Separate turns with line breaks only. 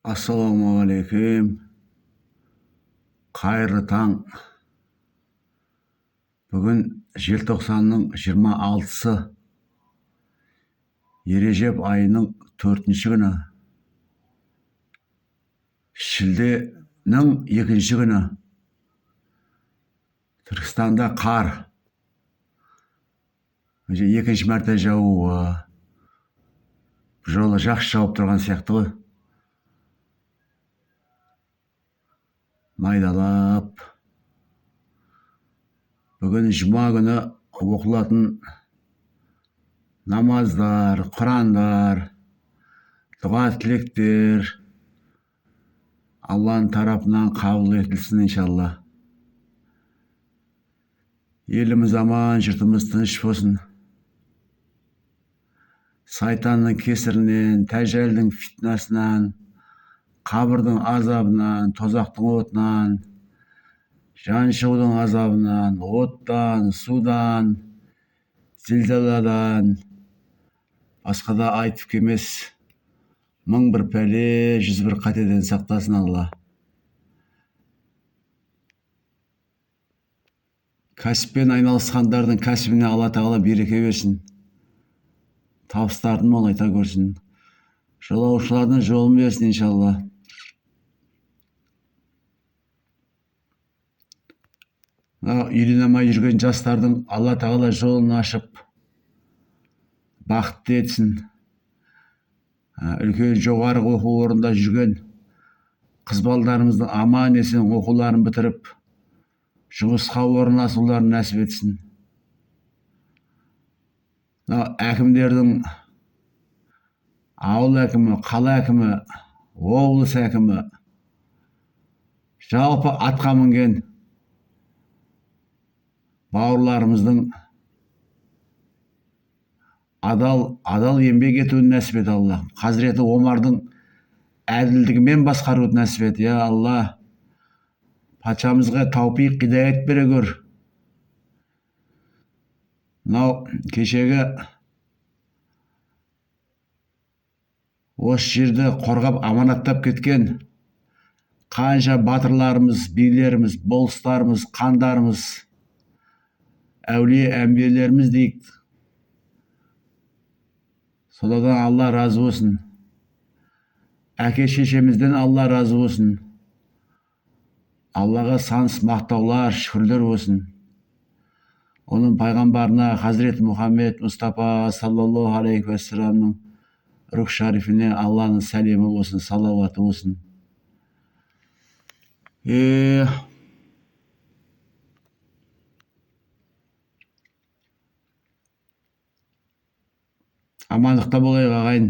Ассалаумағалейкум. Қайырлы таң. Бүгін желтоқсанның 26-сы, Ережеп айының 4-ші күні, шілденің 2-ші күні. Түркістанда қар. Екінші мәрте жауы. Бұл жолы жақсы жауып тұрған сияқты ғой. Майдалап. Бүгін жұма күні оқылатын намаздар, құрандар, дұға тілектер Алланың тарапынан қабыл етілсін иншалла. Еліміз аман, жұртымыз тыныш болсын. Сайтанның кесірінен, тәжәлдің фитнасынан, қабірдің азабынан, тозақтың отынан, жан шығудың азабынан, оттан, судан, зілзаладан, басқа да айтып келмес 1001 пәле, 101 қатеден сақтасын Алла. Кәсіппен айналысқандардың кәсібіне Алла тағала береке берсін. Табыстарын молайта көрсін. Жолаушылардың жолын берсін иншалла. Үйлене жүрген жастардың Алла тағала жолын ашып, бақытты етсін. Үлкен жоғары оқу орнында жүрген қыз балдарымыздың аман есен оқуларын бітіріп, жұмысқа орналасуларын нәсіп етсін. Әкімдердің, ауыл әкімі, қала әкімі, облыс әкімі, жалпы атқа мінген бауырларымыздың адал еңбек етуін нәсіп ет Алла. Хазіреті Омардың әділдігімен басқаруды нәсіп ет. Я Алла, патшамызға тауфиқ, хидаят бере көр. Кешегі осы жерді қорғап аманаттап кеткен қанша батырларымыз, билеріміз, болыстарымыз, қандарымыз, әулие әмбиелеріміз дейік. Солардан Алла разы болсын. Әке шешемізден Алла разы болсын. Аллаға сансыз мақтаулар, шүкірлер болсын. Оның пайғамбарына, Хазіреті Мұхаммед Мұстафа саллаллаху алейхи уассаламның рух шарифіне Алланың сәлемі болсын, салауаты болсын. Амандықта болайық ағайын.